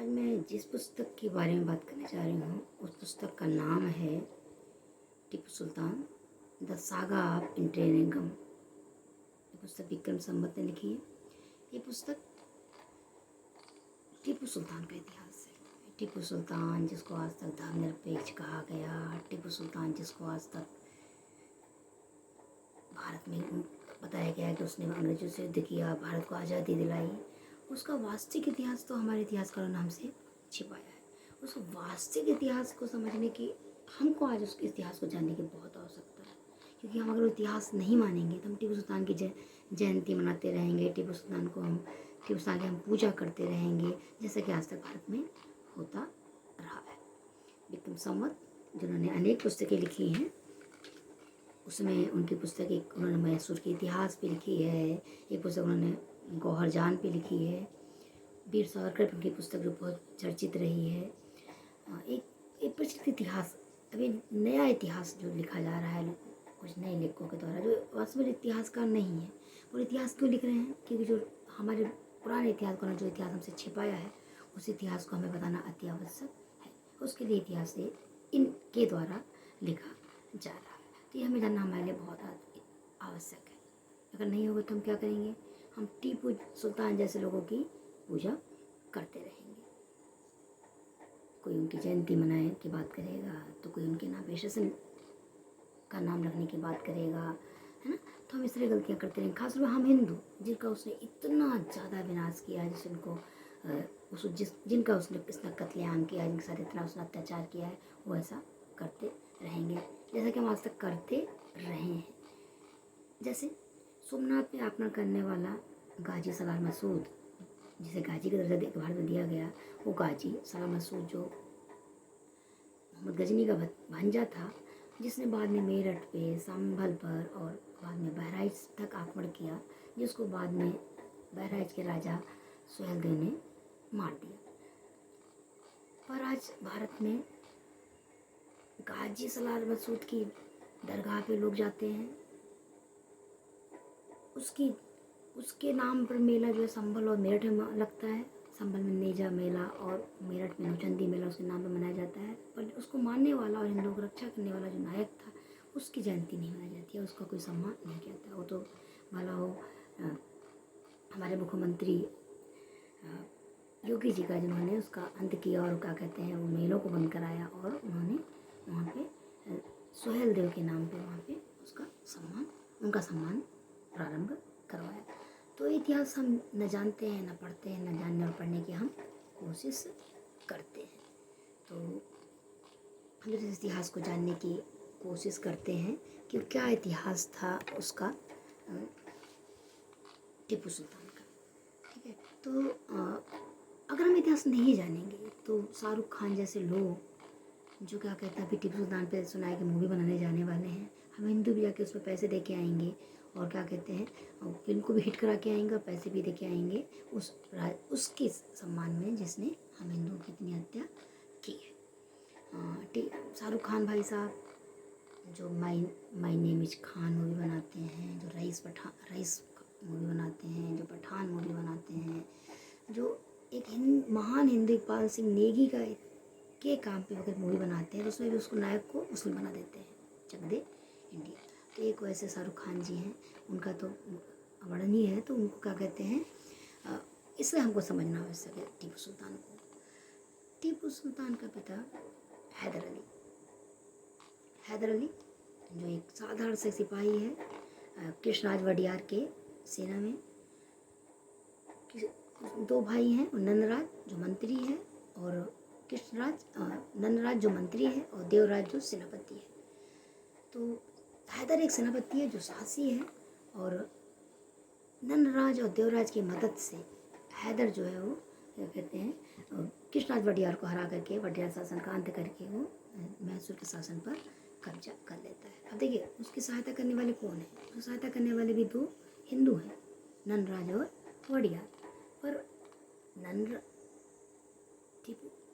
मैं जिस पुस्तक के बारे में बात करने जा रही हूँ उस पुस्तक का नाम है Tipu Sultan the saga of इंटेरेगम। ये पुस्तक विक्रम संवत ने लिखी है। ये पुस्तक टीपू सुल्तान का इतिहास है। टीपू सुल्तान जिसको आज तक धर्मनिरपेक्ष कहा गया, टीपू सुल्तान जिसको आज तक भारत में बताया गया कि उसने अंग्रेजों से युद्ध किया, भारत को आज़ादी दिलाई, उसका वास्तविक इतिहास तो हमारे इतिहासकारों ने हमसे छिपाया है। उस वास्तविक इतिहास को समझने की हमको आज उसके इतिहास को जानने की बहुत आवश्यकता है, क्योंकि हम अगर इतिहास नहीं मानेंगे तो हम टीपू सुल्तान की जयंती मनाते रहेंगे, टीपू सुल्तान की हम पूजा करते रहेंगे, जैसा कि आज तक भारत में होता रहा है। विक्रम संवत जिन्होंने अनेक पुस्तकें लिखी हैं, उसमें उनकी पुस्तक एक उन्होंने मैसूर के इतिहास पे लिखी है, एक पुस्तक उन्होंने गौहर जान पे लिखी है, वीर सावरकर पे उनकी पुस्तक जो बहुत चर्चित रही है। एक प्रचलित इतिहास, अभी नया इतिहास जो लिखा जा रहा है कुछ नए लेखकों के द्वारा, जो वास्तव में इतिहासकार नहीं है। और इतिहास क्यों लिख रहे हैं? क्योंकि जो हमारे पुराने इतिहासकारों ने जो इतिहास हमसे छिपाया है उस इतिहास को हमें बताना अति आवश्यक है। उसके लिए इतिहास से इनके द्वारा लिखा जा रहा है, तो ये हमें जानना हमारे लिए बहुत आवश्यक है। अगर नहीं होगा तो हम क्या करेंगे? हम टीपू सुल्तान जैसे लोगों की पूजा करते रहेंगे। कोई उनकी जयंती मनाने की बात करेगा तो कोई उनके नाम पे शासन का नाम रखने की बात करेगा, है ना? तो हम इस तरह गलतियाँ करते रहेंगे। खासतौर पर हम हिंदू, जिनका उसने इतना ज़्यादा विनाश किया, जिससे उनको जिनका उसने इतना कत्लेआम किया, जिनके साथ इतना उसने अत्याचार किया है, वो ऐसा करते रहेंगे जैसा कि हम आज तक करते रहे हैं। जैसे सोमनाथ में आक्रमण करने वाला गाजी सलार मसूद, जिसे गाजी का दर्जा भारत में दिया गया, वो गाजी सलार मसूद जो मोहम्मद गजनी का भांजा था, जिसने बाद में मेरठ पे, संभल पर और बाद में बहराइच तक आक्रमण किया, जिसको बाद में बहराइच के राजा सुहेलदेव ने मार दिया। पर आज भारत में गाजी सलार मसूद की दरगाह पे लोग जाते हैं। उसके नाम पर मेला जो है संभल और मेरठ में लगता है। संभल में नेजा मेला और मेरठ में नौचंदी मेला उसके नाम पर मनाया जाता है। पर उसको मानने वाला और हिंदुओं को रक्षा करने वाला जो नायक था, उसकी जयंती नहीं मनाई जाती है, उसका कोई सम्मान नहीं किया जाता। वो तो भला हो हमारे मुख्यमंत्री योगी जी का, जिन्होंने उसका अंत किया और क्या कहते हैं, वो मेलों को बंद कराया और उन्होंने वहाँ पे सुहेलदेव के नाम पे वहाँ पे उनका सम्मान प्रारंभ करवाया। तो इतिहास हम न जानते हैं, न पढ़ते हैं, न जानने और पढ़ने की हम कोशिश करते हैं। तो हम इस इतिहास को जानने की कोशिश करते हैं कि क्या इतिहास था उसका, टीपू सुल्तान का। ठीक है, तो अगर हम इतिहास नहीं जानेंगे तो शाहरुख खान जैसे लोग जो क्या कहते हैं, अभी टीपू सुल्तान पे सुना है कि मूवी बनाने जाने वाले हैं, हम हिंदू भी जाके उसमें पैसे दे के आएंगे और क्या कहते हैं, फिल्म को भी हिट करा के आएंगे और पैसे भी दे के आएंगे उसके सम्मान में जिसने हम हिंदुओं की इतनी हत्या की है। शाहरुख खान भाई साहब जो my name is Khan movie बनाते हैं, जो रईस मूवी बनाते हैं, जो पठान मूवी बनाते हैं, जो एक महान हिंदू इकबाल सिंह नेगी के काम पे अगर मूवी बनाते हैं तो उसमें भी उसको नायक को मुस्लिम बना देते हैं, चक दे इंडिया। तो एक वैसे शाहरुख खान जी हैं, उनका तो वर्णनीय है, तो उनको क्या कहते हैं, इसलिए हमको समझना आवश्यक है टीपू सुल्तान को। टीपू सुल्तान का पिता हैदर अली जो एक साधारण से सिपाही है, कृष्णराज वडियार के सेना में। दो भाई हैं, नंदराज जो मंत्री है और नंदराज जो मंत्री है और देवराज जो सेनापति है। तो हैदर एक सेनापति है जो साहसी है, और नंदराज और देवराज की मदद से हैदर जो है वो क्या कहते हैं, कृष्णराज वडियार को हरा करके वडियार शासन का अंत करके वो मैसूर के शासन पर कब्जा कर लेता है। अब देखिए उसकी सहायता करने वाले कौन है? तो सहायता करने वाले भी दो हिंदू हैं, नंदराज और वडियार। पर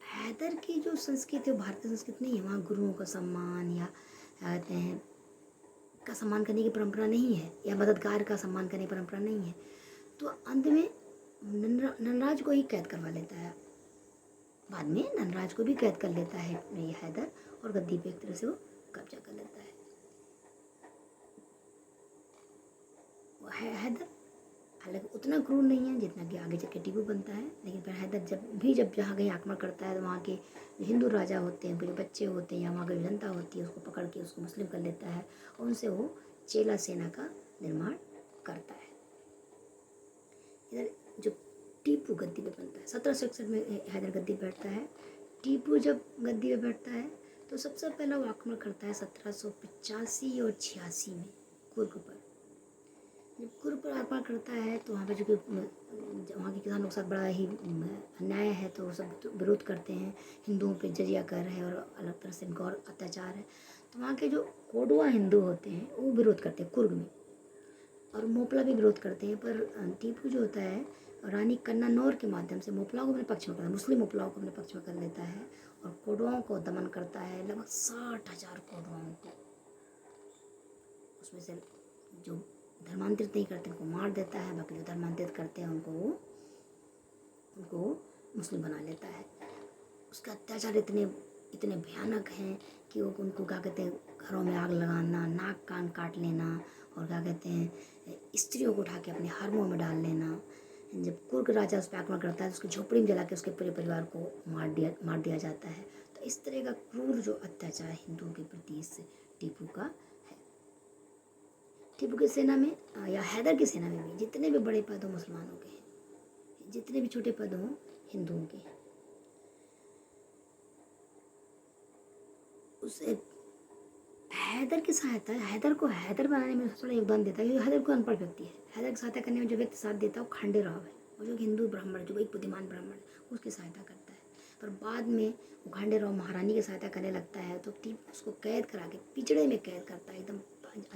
हैदर की जो संस्कृति है भारतीय संस्कृति नहीं है, वहाँ गुरुओं का सम्मान या कहते हैं का सम्मान करने की परंपरा नहीं है, या मददगार का सम्मान करने की परंपरा नहीं है। तो अंत में नंदराज को ही कैद करवा लेता है बाद में धनराज को भी कैद कर लेता है ये हैदर, और गद्दी पे एक तरह से वो कब्जा कर लेता है। वो हैदर हालांकि उतना क्रूर नहीं है जितना कि आगे चल के टीपू बनता है, लेकिन फिर हैदर जब जहाँ कहीं आक्रमण करता है तो वहाँ के जो हिंदू राजा होते हैं, उनके जो बच्चे होते हैं या वहाँ की जो जनता होती है, उसको पकड़ के उसको मुस्लिम कर लेता है और उनसे वो चेला सेना का निर्माण करता है। इधर जो टीपू गद्दी पे बनता है 1761 में हैदर गद्दी पे बैठता है। टीपू जब गद्दी पे बैठता है तो सबसे पहला वो आक्रमण करता है 1785 और 86 में कुर्ग पर। जब कुर्ग पर आक्रमण करता है तो वहाँ पे जो कि वहाँ के किसानों के साथ बड़ा ही अन्याय है, तो सब तो विरोध करते हैं, हिंदुओं पे जजिया कर है और अलग तरह से इनका और अत्याचार है। तो वहाँ के जो कोडवा हिंदू होते हैं वो विरोध करते हैं कुर्ग में, और मोपला भी विरोध करते हैं। पर टीपू जो होता है रानी कन्नानौर के माध्यम से मोपलाओं को अपने पक्ष में करता है, मुस्लिम मोपलाओं को अपने पक्ष में कर लेता है और कोडवाओं को दमन करता है, लगभग 60,000 कोडवाओं को। उसमें से जो धर्मांतरित नहीं करते उनको मार देता है, बाकी जो धर्मांतरित करते हैं उनको मुस्लिम बना लेता है। उसके अत्याचार इतने भयानक हैं कि वो उनको क्या कहते हैं, घरों में आग लगाना, नाक कान काट लेना, और क्या कहते हैं स्त्रियों को उठा के अपने हरमों में डाल लेना। जब कुर्ग राजा उस पर आक्रमण करता है तो उसकी झोपड़ी में जला के उसके पूरे परिवार को मार दिया जाता है। तो इस तरह का क्रूर जो अत्याचार हिंदुओं के प्रति इस टीपू का है। टीपू की सेना में या हैदर की सेना में भी जितने भी बड़े पद हों मुसलमानों के हैं, जितने भी छोटे पद हों हिंदुओं के हैं। उस हैदर की सहायता, हैदर को हैदर बनाने में सबसे बड़ा योगदान देता है, क्योंकि हैदर को अनपढ़ व्यक्ति है। हैदर की सहायता करने में जो व्यक्ति साथ देता है वो खांडे राव है, और जो हिंदू ब्राह्मण जो एक बुद्धिमान ब्राह्मण है उसकी सहायता करता है। पर बाद में वो खांडे राव महारानी की सहायता करने लगता है तो टीपू उसको कैद करा के पिंजड़े में कैद करता है, एकदम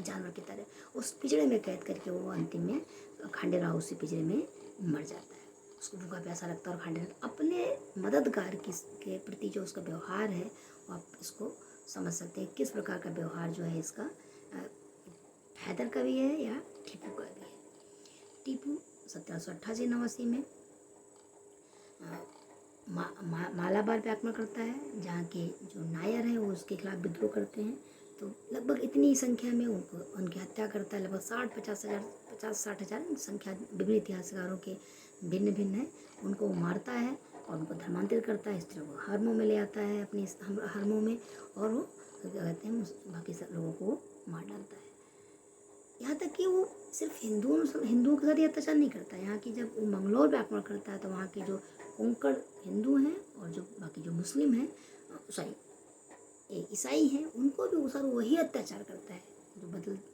जानवर की तरह उस पिंजड़े में कैद करके वो अंतिम में खांडे राव उसी पिंजड़े में मर जाता है। उसको भूखा प्यासा लगता है और खांडे अपने मददगार के प्रति जो उसका व्यवहार है वो आप इसको समझ सकते हैं किस प्रकार का व्यवहार जो है इसका हैदर का भी है या टीपू का भी है। टीपू 1788-89 में मालाबार पे आक्रमण करता है, जहाँ के जो नायर हैं वो उसके खिलाफ विद्रोह करते हैं। तो लगभग इतनी संख्या में उनकी हत्या करता है, लगभग 50-60 हज़ार संख्या विभिन्न इतिहासकारों के भिन्न भिन्न है। उनको वो मारता है और उनको धर्मांतरित करता है, स्त्रियों को हरमों में ले आता है अपनी हरमों में, और वो क्या कहते हैं बाकी सब लोगों को मार डालता है। यहाँ तक कि वो सिर्फ हिंदुओं के साथ ही अत्याचार नहीं करता। यहाँ की जब वो मंगलौर पे आक्रमण करता है तो वहाँ के जो कोंकण हिंदू हैं और जो बाकी जो मुस्लिम हैं ईसाई हैं उनको भी वो सारा वही अत्याचार करता है।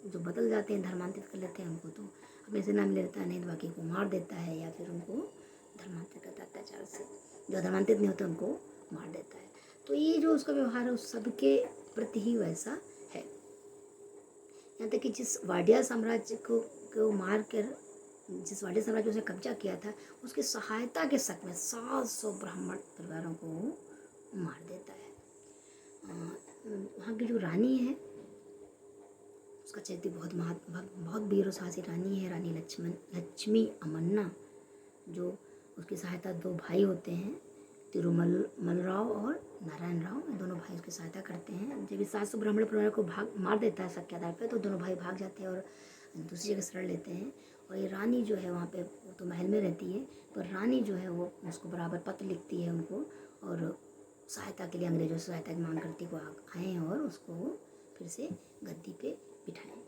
जो बदल जाते हैं, धर्मांतरित कर लेते हैं, उनको तो अपने से नाम ले लेता है, नहीं तो बाकी को मार देता है या फिर उनको धर्मांतरित करता है अत्याचार से। जो धर्मांतरित नहीं होते उनको मार देता है। तो ये जो उसका व्यवहार है उस सबके प्रति ही वैसा है। यहाँ तक कि जिस वाडिया साम्राज्य को मार कर जिस वाडिया साम्राज्य उसने कब्जा किया था उसकी सहायता के शक में 700 ब्राह्मण परिवारों को मार देता है। वहाँ की जो रानी है उसका चरित्र बहुत वीर और साहसी रानी है, रानी लक्ष्मी अमन्ना, जो उसकी सहायता 2 भाई होते हैं, तिरुमल राव और नारायण राव, दोनों भाई उसकी सहायता करते हैं। जब इस 700 ब्राह्मण परिवार को मार देता है शक के आधार पर, तो दोनों भाई भाग जाते हैं और दूसरी जगह शरण लेते हैं। और ये रानी जो है वहाँ पे तो महल में रहती है, पर रानी जो है वो उसको बराबर पत्र लिखती है उनको, और सहायता के लिए अंग्रेजों से सहायता की मांग करती को आए और उसको फिर से गद्दी पे बिठाएं।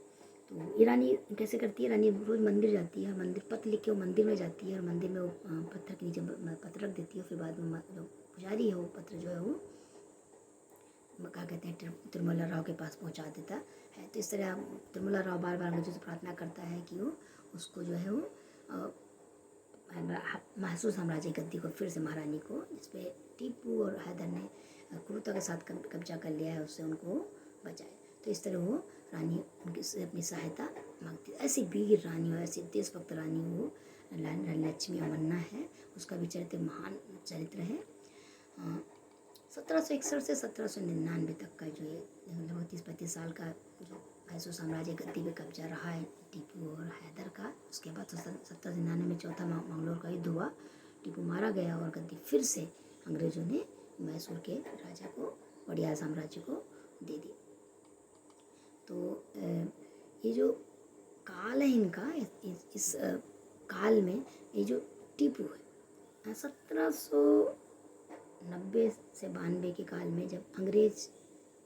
तो ये रानी कैसे करती है, रानी रोज़ मंदिर जाती है, मंदिर पत्र लिख के वो मंदिर में जाती है और मंदिर में वो पत्थर के नीचे पत्र रख देती है। फिर बाद में जो पुजारी है वो पत्र जो है वो क्या कहते हैं तिरुमला राव के पास पहुंचा देता है। तो इस तरह तिरुमला राव बार बार अंग्रेजों से प्रार्थना करता है कि वो उसको जो है वो मैसूर साम्राज्य गद्दी को फिर से महारानी को, जिसपे टीपू और हैदर ने क्रूरता के साथ कब्जा कर लिया है, उससे उनको बचाए। तो इस तरह वो रानी उनकी अपनी सहायता मांगती है। ऐसी वीर रानी और ऐसी देशभक्त रानी वो रानी लक्ष्मी अमन्ना है। उसका भी चरित्र महान चरित्र है। 1761 से 1799 तक का जो ये लगभग 30-35 साल का जो मैसूर साम्राज्य गद्दी पे कब्जा रहा है टीपू और हैदर का। उसके बाद 1799 में चौथा मंगलौर का युद्ध हुआ, टीपू मारा गया और गद्दी फिर से अंग्रेज़ों ने मैसूर के राजा को, वड़िया साम्राज्य को दे दी। तो ये जो काल है इनका, इस काल में ये जो टीपू है 1790 से 92 के काल में, जब अंग्रेज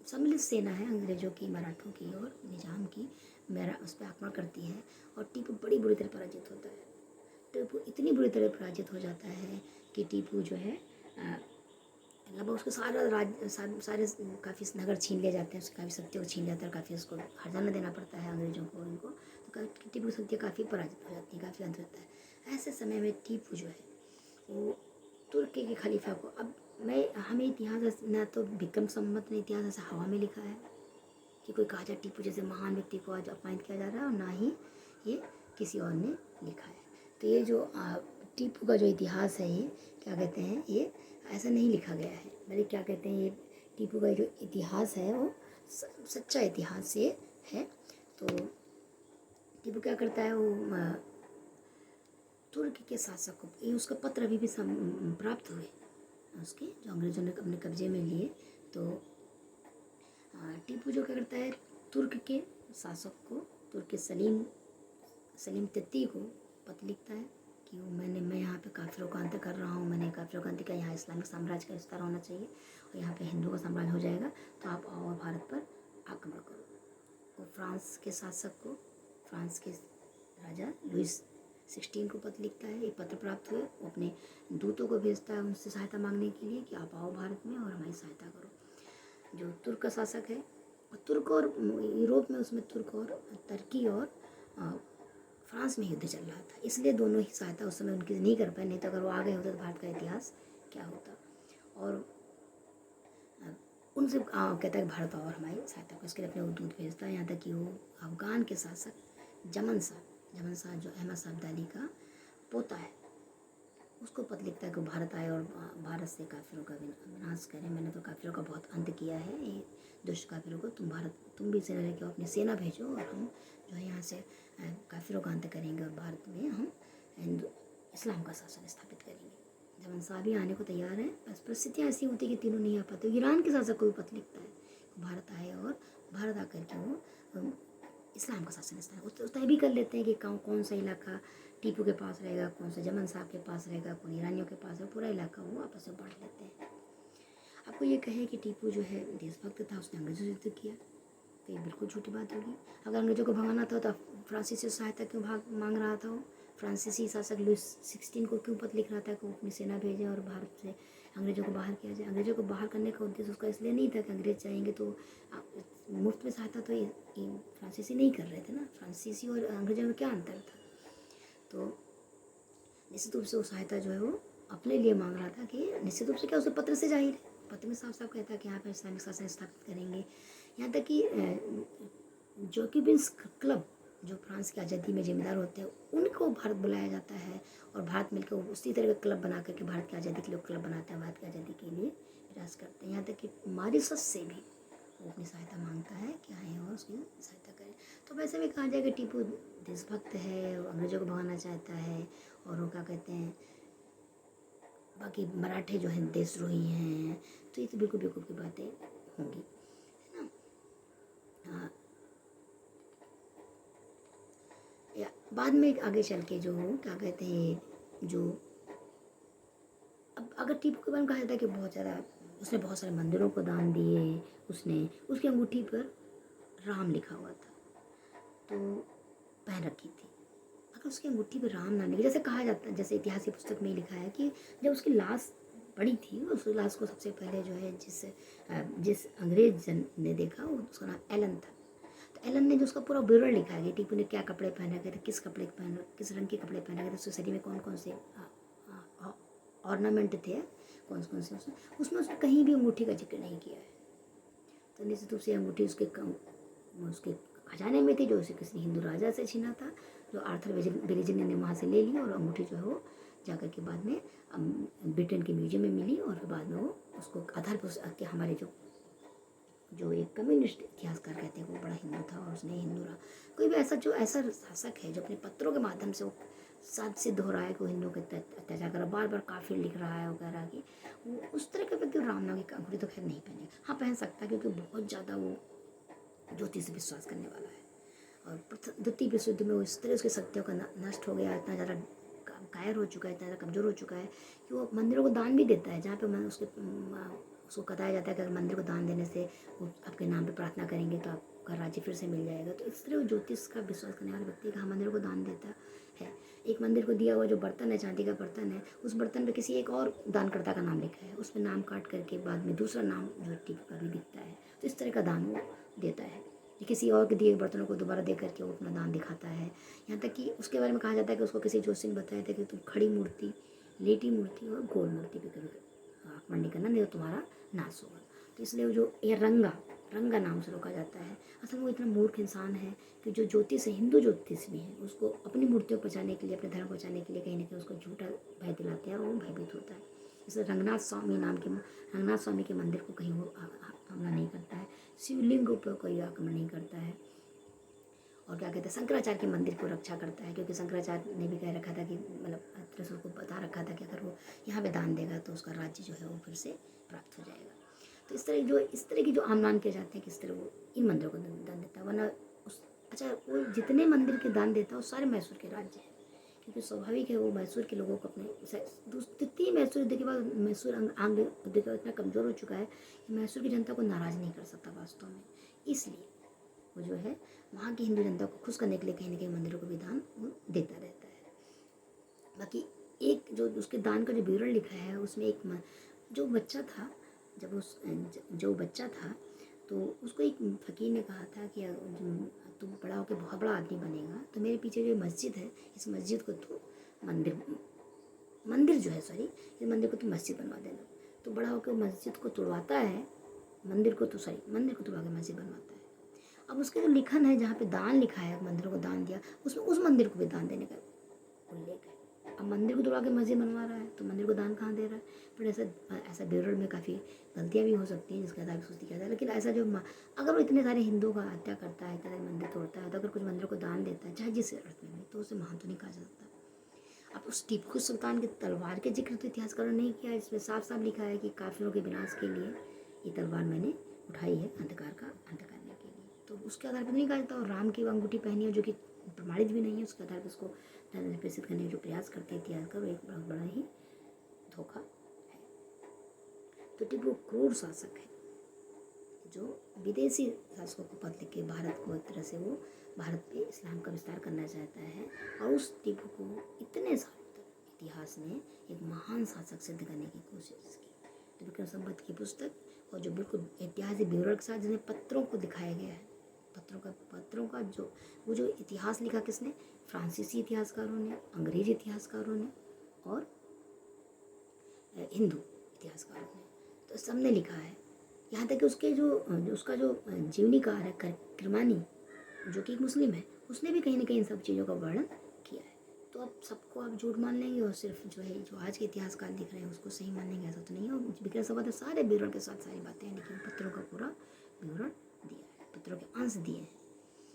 सम्मिलित सेना है अंग्रेज़ों की, मराठों की और निजाम की, मेरा उस पर आक्रमण करती है और टीपू बड़ी बुरी तरह पराजित होता है। टीपू इतनी बुरी तरह पराजित हो जाता है कि टीपू जो है लगभग उसको सारा सारे काफ़ी नगर छीन लिए जाते हैं, उसकी काफ़ी शक्तियों को छीन जाता है, काफ़ी उसको हर्जाना देना पड़ता है अंग्रेज़ों को, इनको। तो टीपू की शक्तियाँ काफ़ी पराजित हो जाती हैं, काफ़ी अंत होता है। ऐसे समय में टीपू जो है वो तुर्की के खलीफा को, अब हमें इतिहास ना तो विक्रम संवत ने इतिहास ऐसा हवा में लिखा है कि कोई कहा जाए टीपू जैसे महान व्यक्ति को आज अपमानित किया जा रहा है, और ना ही ये किसी और ने लिखा है। तो ये जो टीपू का जो इतिहास है, ये क्या कहते हैं, ये ऐसा नहीं लिखा गया है, बल्कि क्या कहते हैं, ये टीपू का जो इतिहास है वो सच्चा इतिहास ये है। तो टीपू क्या करता है, वो तुर्क के शासक को, ये उसका पत्र अभी भी प्राप्त हुए उसके, जो अंग्रेज़ों ने अपने कब्जे में लिए। तो टीपू जो क्या करता है, तुर्क के शासक को, तुर्क के सलीम तित्ती को पत्र लिखता है कि मैं यहाँ पे काफिरों का अंत कर रहा हूँ, मैंने काफिरों का अंत किया, यहाँ इस्लामिक साम्राज्य का विस्तार होना चाहिए और यहाँ पे हिंदुओं का साम्राज्य हो जाएगा, तो आप आओ और भारत पर आक्रमण करो। वो फ्रांस के शासक को, फ्रांस के राजा लुइस 16 को पत्र लिखता है। एक पत्र प्राप्त हुए, वो अपने दूतों को भेजता है उनसे सहायता मांगने के लिए कि आप आओ भारत में और हमारी सहायता करो। जो तुर्क का शासक है, तुर्क और यूरोप में, उसमें तुर्क और तुर्की और फ्रांस में युद्ध चल रहा था, इसलिए दोनों ही सहायता उस समय उनकी नहीं कर पाए, नहीं तो अगर वो आ गए होते तो भारत का इतिहास क्या होता। और उनसे कहता है कि भारत आओ और हमारी सहायता को, इसके लिए अपने दूत भेजता है। यहाँ तक कि वो अफगान के शासक जमन शाह जो अहमद शाह अब्दाली का पोता है, उसको पत्र लिखता है कि भारत आए और भारत से काफिरों का विनाश करें, मैंने तो काफिरों का बहुत अंत किया है, ये दुष्ट काफिरों को, तुम भी सेना लेके अपनी सेना भेजो और हम जो है यहाँ से काफिरों का अंत करेंगे और भारत में हम इस्लाम का शासन स्थापित करेंगे। जमन शाह भी आने को तैयार है, बस परिस्थितियाँ ऐसी होती है कि तीनों नहीं आ पाते। ईरान के शासक को भी पत्र लिखता है भारत आए और भारत आकर के वो इस्लाम का शासन स्थापित, तय भी कर लेते हैं कि कौन सा इलाका टीपू के पास रहेगा, कौन सा जमन साहब के पास रहेगा, कौन ईरानियों के पास है, पूरा इलाका वो आपस में बांट लेते हैं। आपको ये कहे कि टीपू जो है देशभक्त था, उसने अंग्रेजों से युद्ध किया, तो ये बिल्कुल झूठी बात होगी। अगर अंग्रेजों को भगाना था तो फ्रांसीसी सहायता क्यों मांग रहा था वो? फ्रांसीसी शासक लुइस 16 को क्यों पत्र लिख रहा था कि वो अपनी सेना भेजे और भारत से अंग्रेजों को बाहर किया जाए? अंग्रेजों को बाहर करने का उद्देश्य उसका इसलिए नहीं था कि अंग्रेज चाहेंगे तो मुफ्त में सहायता तो ये फ्रांसीसी नहीं कर रहे थे ना। फ्रांसीसी और अंग्रेजों में क्या अंतर था? तो निश्चित रूप से वो सहायता जो है वो अपने लिए मांग रहा था, कि निश्चित रूप से क्या, उसे पत्र से जाहिर है, पत्र में साफ साफ कहता है कि यहाँ पर इस्लामिक शासन स्थापित करेंगे। यहाँ तक कि जोकिबिन्स क्लब, जो फ्रांस की आज़ादी में जिम्मेदार होते हैं, उनको भारत बुलाया जाता है और भारत मिलकर उसी तरह का क्लब बना करके भारत की आज़ादी के लिए क्लब बनाते हैं, भारत की आज़ादी के लिए प्रयास करते हैं। यहाँ तक कि मॉरिशस से भी वो अपनी सहायता मांगता है कि आए और उसकी सहायता करें। तो वैसे भी कहा जाए कि टीपू देशभक्त है, अंग्रेजों को भगाना चाहता है, और वो क्या कहते हैं, बाकी मराठे जो हैं देशद्रोही हैं, तो ये तो बिल्कुल बेवकूफ़ की बातें होंगी, है ना। हाँ, या बाद में आगे चल के जो क्या कहते हैं, जो अब अगर टीपू के बारे में कहा जाता है कि बहुत ज़्यादा उसने बहुत सारे मंदिरों को दान दिए, उसकी अंगूठी पर राम लिखा हुआ था तो पहन रखी थी। अगर उसकी अंगूठी पर राम ना लिखे, जैसे कहा जाता है, जैसे इतिहास की पुस्तक में लिखा है कि जब उसकी लाश पड़ी थी, उस लाश को सबसे पहले जो है जिस अंग्रेज ने देखा, उसका नाम एलन था। तो एलन ने जो उसका पूरा विवरण लिखा है कि टीपू ने क्या कपड़े पहने गए थे, किस रंग के कपड़े पहने गए थे, उसके शरीर में कौन कौन से ऑर्नामेंट थे, कौन कौन से, उसमें उसने कहीं भी अंगूठी का जिक्र नहीं किया है। तो निश्चित रूप से अंगूठी उसके खजाने में थी, जो उसे किसी हिंदू राजा से छीना था, जो आर्थर वेलेज़ली ने वहाँ से ले ली, और अंगूठी जो है वो जाकर के बाद में ब्रिटेन के म्यूजियम में मिली, और फिर बाद में वो उसको आधार पर के हमारे जो एक कम्युनिस्ट इतिहासकार कहते हैं, वो बड़ा हिंदू था और उसने हिंदू रहा। कोई भी ऐसा शासक है जो अपने पत्रों के माध्यम से वो साध सिद्ध हो रहा है कि वो हिंदुओं के अत्याचार कर रहा है, बार बार काफिर लिख रहा है वगैरह की, वो उस तरह के व्यक्ति राम नाम की अंगूठी तो खैर नहीं पहने, हाँ पहन सकता है क्योंकि बहुत ज़्यादा वो ज्योतिष से विश्वास करने वाला है। और द्वितीय विश्व युद्ध में वो इस तरह उसकी शक्तियों का नष्ट हो गया, इतना ज़्यादा कायर हो चुका है, इतना ज़्यादा कमज़ोर हो चुका है कि वो मंदिरों को दान भी देता है, जहाँ पे उसके उसको बताया जाता है कि अगर मंदिर को दान देने से वो आपके नाम पे प्रार्थना करेंगे तो आपका राज्य फिर से मिल जाएगा। तो इस तरह वो ज्योतिष का विश्वास करने वाले व्यक्ति का मंदिरों को दान देता है। एक मंदिर को दिया हुआ जो बर्तन है, चांदी का बर्तन है, उस बर्तन पे किसी एक और दानकर्ता का नाम लिखा है, उस पर नाम काट करके बाद में दूसरा नाम जो टिप पर भी दिखता है, तो इस तरह का दान वो देता है। किसी और के दिए बर्तनों को दोबारा दे करके वो अपना दान दिखाता है। यहाँ तक कि उसके बारे में कहा जाता है कि उसको किसी जोशी ने बताया था कि तुम खड़ी मूर्ति, लेटी मूर्ति और गोल मूर्ति पे कभी आँख बंद नहीं करना, नहीं तो तुम्हारा नाश होगा। तो इसलिए वो जो ये रंगा नाम से रोका जाता है। असल में वो इतना मूर्ख इंसान है कि जो ज्योतिष है, हिंदू ज्योतिष भी है, उसको अपनी मूर्तियों को बचाने के लिए, अपने धर्म को बचाने के लिए कहीं ना कहीं उसको झूठा भय दिलाते हैं और वो भयभीत होता है। जैसे रंगनाथ स्वामी के मंदिर को कहीं वो हमला नहीं करता है, शिवलिंग के ऊपर कोई आक्रमण नहीं करता है, और क्या कहते हैं शंकराचार्य के मंदिर को रक्षा करता है, क्योंकि शंकराचार्य ने भी कह रखा था कि मतलब त्रिशूल को बता रखा था कि अगर वो यहाँ पे दान देगा तो उसका राज्य जो है वो फिर से प्राप्त हो जाएगा। तो इस तरह की जो अनुमान किए जाते हैं कि इस तरह वो इन मंदिरों को दान देता है, वरना उस अच्छा वो जितने मंदिर के दान देता है वो सारे मैसूर के राज्य हैं, क्योंकि स्वाभाविक है वो मैसूर के लोगों को अपने द्वितीय मैसूर युद्ध के बाद मैसूर अंग युद्ध का इतना कमज़ोर हो चुका है कि मैसूर की जनता को नाराज़ नहीं कर सकता वास्तव में। इसलिए वो जो है वहाँ की हिंदू जनता को खुश करने के लिए कहीं ना कहीं मंदिरों को भी दान वो देता रहता है। बाकी एक जो उसके दान का जो विवरण लिखा है उसमें एक जो बच्चा था, जब उस जो बच्चा था तो उसको एक फ़कीर ने कहा था कि तू बड़ा होकर बहुत बड़ा आदमी बनेगा तो मेरे पीछे जो मस्जिद है इस मस्जिद को तू मंदिर जो है सॉरी इस मंदिर को तू मस्जिद बनवा देना। तो बड़ा होकर मस्जिद को तुड़वाता है, मंदिर को तुड़वा के मस्जिद बनवाता है। अब उसके जो लिखन है जहाँ पे दान लिखा है, मंदिरों को दान दिया, उसमें उस मंदिर को भी दान देने का उल्लेख है। अब मंदिर को तुड़वा के मस्जिद बनवा रहा है तो मंदिर को दान कहाँ दे रहा है? पर ऐसा विवरण में काफ़ी गलतियाँ भी हो सकती हैं जिसके आधार पर सोचती किया जाए। लेकिन ऐसा जो अगर वो इतने सारे हिंदुओं का हत्या करता है, इतने सारे मंदिर तोड़ता है, तो अगर कुछ मंदिरों को दान देता है चाहे जिस अर्थ में भी, तो उसे महान तो नहीं कहा जा सकता। अब उस टीपू सुल्तान की तलवार के जिक्र तो इतिहासकारों ने नहीं किया, इसमें साफ साफ लिखा है कि काफिरों के विनाश के लिए ये तलवार मैंने उठाई है, अंधकार का अंत करने के लिए। तो उसके आधार पर नहीं कहा जाता। और राम की अंगूठी पहनी है जो कि प्रमाणित भी नहीं है, उसके आधार पर उसको प्रसिद्ध करने का जो प्रयास करते हैं इतिहासकार, वो एक बहुत बड़ा ही धोखा है। तो टीपू क्रूर शासक है जो विदेशी शासकों को पद लिख के भारत को एक तरह से वो भारत पे इस्लाम का विस्तार करना चाहता है। और उस टीपू को इतने सालों तक इतिहास ने एक महान शासक सिद्ध करने की कोशिश की। तो विक्रम संवत की पुस्तक और जो बिल्कुल ऐतिहासिक विवरण के साथ जिन्हें पत्रों को दिखाया गया है, पत्रों का जो इतिहास लिखा किसने? फ्रांसीसी इतिहासकारों ने, अंग्रेजी इतिहासकारों ने और हिंदू इतिहासकारों ने, तो सबने लिखा है। यहाँ तक कि उसका जो जीवनीकार है किरमानी, जो कि एक मुस्लिम है, उसने भी कहीं ना कहीं इन सब चीज़ों का वर्णन किया है। तो अब सबको आप झूठ मान लेंगे और सिर्फ जो आज के इतिहासकार दिख रहे हैं उसको सही मान लेंगे, ऐसा तो नहीं है। और विक्रम संवत ने सारे विवरण के साथ सारी बातें हैं, लेकिन पत्रों का पूरा विवरण दिया है, पत्रों के अंश दिए हैं।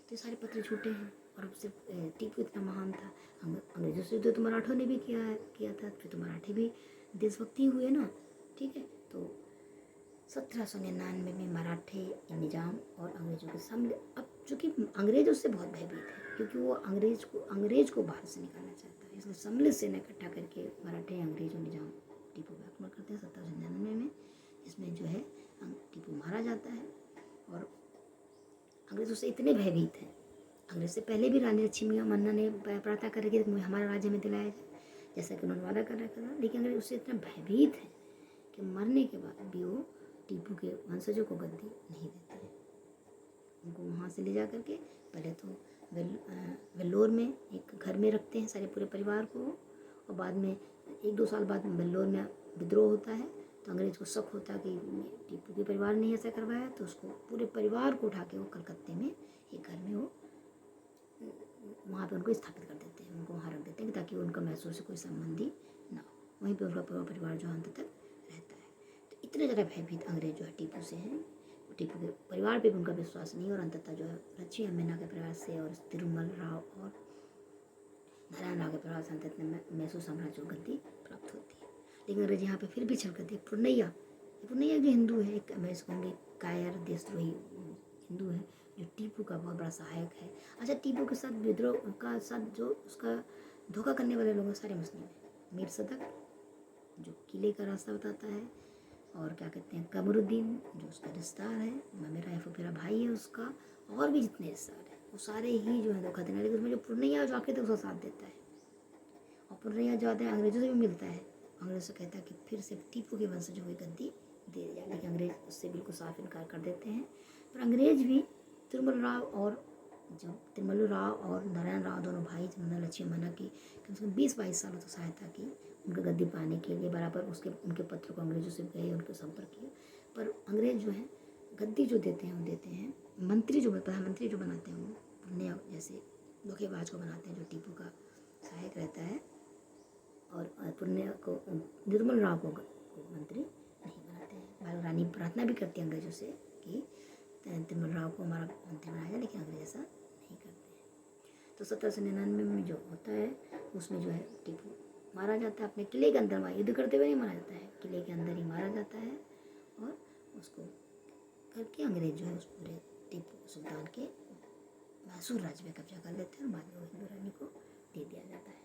तो ये सारे पत्र झूठे हैं। और अब सिर्फ टीपू इतना महान था, अंग्रेजों से युद्ध तो मराठों ने भी किया था, फिर तो मराठे भी देशभक्ति हुए ना, ठीक है। तो 1799 में मराठे निजाम और अंग्रेजों के सामने, अब चूँकि अंग्रेज उससे बहुत भयभीत है क्योंकि वो अंग्रेज को बाहर से निकालना चाहता है, इसलिए सम्मिलित सेना इकट्ठा करके मराठे, अंग्रेज और निजाम टीपू पर आक्रमण करते हैं 1799 में, जिसमें जो है टीपू मारा जाता है। और अंग्रेज उससे इतने भयभीत हैं, अंग्रेज से पहले भी रानी लक्ष्मी मन्ना ने प्रार्थना कर रखी थी हमारा राज्य में दिलाया जाए, जैसा कि उन्होंने वादा कर रखा था, लेकिन अंग्रेज उससे इतना भयभीत है कि मरने के बाद भी वो टीपू के वंशजों को गद्दी नहीं देते हैं। उनको वहाँ से ले जा करके पहले तो वेल्लोर में एक घर में रखते हैं सारे पूरे परिवार को, और बाद में 1-2 साल बाद वेल्लोर में विद्रोह होता है। तो अंग्रेज को शक होता है कि टीपू के परिवार ने ऐसा करवाया, तो उसको पूरे परिवार को उठा के वो कलकत्ते में एक घर में वो वहाँ पे उनको स्थापित कर देते हैं, उनको वहाँ रख देते हैं ताकि उनका मैसूर से कोई संबंधी ना हो, वहीं पे उनका पूरा परिवार जो अंत तक रहता है। तो इतने ज़्यादा भयभीत अंग्रेज जो है टीपू से हैं, टीपू के परिवार पे भी उनका विश्वास नहीं, और अंततः जो है लक्ष्मी अम्मेना के परिवार से और तिरुमल राव और नारायण राव के प्रभाव से अंततः मैसूर साम्राज्य को गद्दी प्राप्त होती है। लेकिन अंग्रेज यहाँ पे फिर भी छल करते। पुरनैया जो हिंदू है, एक मैं इसको कहूँगी कायर देशद्रोही हिंदू है, जो टीपू का बहुत बड़ा सहायक है। अच्छा, टीपू के साथ विद्रोह का साथ जो उसका धोखा करने वाले लोग सारे मुस्लिम हैं। मीर सदक जो किले का रास्ता बताता है, और क्या कहते हैं कमरुद्दीन जो उसका रिश्तेदार है, मेरा फुफेरा भाई है उसका, और भी जितने रिश्तेदार हैं वो सारे ही जो है धोखा देने। लेकिन उसमें जो पुरनैया जो आके तक उसका साथ देता है, और पुरनैया जो आते हैं अंग्रेजों से भी मिलता है, अंग्रेजों से कहता है कि फिर से टीपू के वंशजों को गद्दी दे दी जाए। लेकिन अंग्रेज उससे बिल्कुल साफ इनकार कर देते हैं। पर अंग्रेज भी तिरुमल राव और नारायण राव दोनों भाई, जिन्होंने लक्ष्मी मना की कम से कम 20-22 सालों तक सहायता की उनका गद्दी पाने के लिए, बराबर उनके पत्र को अंग्रेजों से गए, उनके संपर्क किए। पर अंग्रेज जो है गद्दी जो देते हैं वो देते हैं प्रधानमंत्री जो बनाते हैं वो पुरनिया जैसे धोखेबाज को बनाते हैं, जो टीपू का सहायक रहता है। और पुरनिया को, निर्मल राव को मंत्री नहीं बनाते हैं। बाल रानी प्रार्थना भी करती है अंग्रेजों से कि निर्मल राव को हमारा मंत्री बनाया जाए, लेकिन अंग्रेज ऐसा नहीं करते हैं। तो 1799 में जो होता है उसमें जो है टीपू मारा जाता है, अपने किले के अंदर युद्ध करते हुए नहीं मारा जाता है, किले के अंदर ही मारा जाता है। और उसको करके अंग्रेज जो है उस पूरे टीपू सुल्तान के मैसूर राज्य में कब्जा कर लेते हैं, और बाद में वो हिंदू रानी को दे दिया जाता है,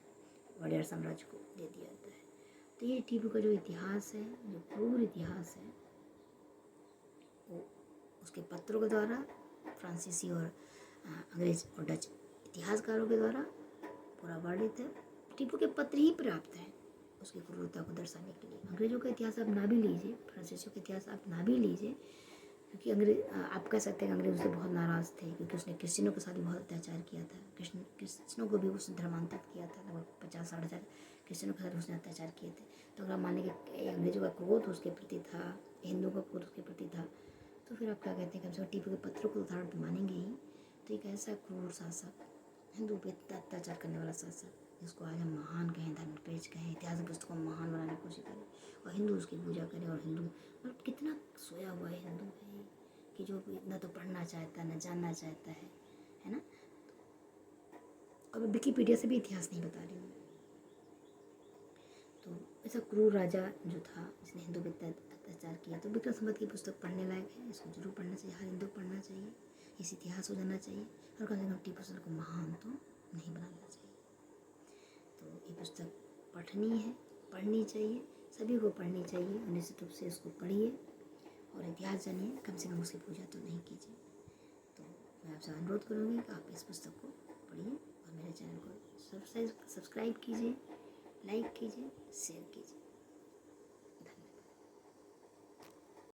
वडेयर साम्राज्य को दे दिया जाता है। तो ये टीपू का जो इतिहास है, जो क्रूर इतिहास है, वो उसके पत्रों के द्वारा फ्रांसीसी और अंग्रेज और डच इतिहासकारों के द्वारा पूरा वर्णित है। टीपू के पत्र ही पर्याप्त हैं उसकी क्रूरता को दर्शाने के लिए। अंग्रेजों का इतिहास आप ना भी लीजिए, फ्रांसीसियों का इतिहास आप ना भी लीजिए, क्योंकि आप कह सकते हैं अंग्रेज उससे बहुत नाराज़ थे, क्योंकि उसने क्रिश्चियनों के साथ भी बहुत अत्याचार किया था। क्रिश्चियनों को भी उसने धर्मांतरित किया था, लगभग 50-60 हज़ार क्रिश्चियनों के साथ उसने अत्याचार किए थे। तो अगर आप मान लें कि अंग्रेजों का क्रोध उसके प्रति था, हिंदुओं का क्रोध उसके प्रति था, तो फिर आप क्या कहते हैं, कम से कम टीपू के पत्रों को उदाहरण तो मानेंगे ही। तो एक ऐसा क्रूर शासक, हिंदू पे अत्याचार करने वाला शासक, जिसको आज हम महान कहें, धर्मपेज कहें, इतिहास पुस्तकों को महान बनाने की कोशिश करें, और हिंदू उसकी पूजा करें, और हिंदू मतलब कितना सोया हुआ है हिंदू है कि जो इतना तो पढ़ना चाहता है, न जानना चाहता है ना। और मैं विकिपीडिया से भी इतिहास नहीं बता रही हूँ। तो ऐसा क्रूर राजा जो था जिसने हिंदू पे अत्याचार किया, तो विक्रम संवत की पुस्तक पढ़ने लायक है, इसको जरूर पढ़ना चाहिए, हर हिंदू को पढ़ना चाहिए, इस इतिहास हो जाना चाहिए, और कम से कम टीपू सुल्तान को महान तो नहीं बनाना चाहिए। तो ये पुस्तक पढ़नी चाहिए, सभी को पढ़नी चाहिए, और निश्चित रूप से इसको पढ़िए और इतिहास जानिए, कम से कम उसकी पूजा तो नहीं कीजिए। तो मैं आपसे अनुरोध करूँगी कि आप इस पुस्तक को पढ़िए, और मेरे चैनल को सब्सक्राइब कीजिए, लाइक कीजिए, शेयर कीजिए।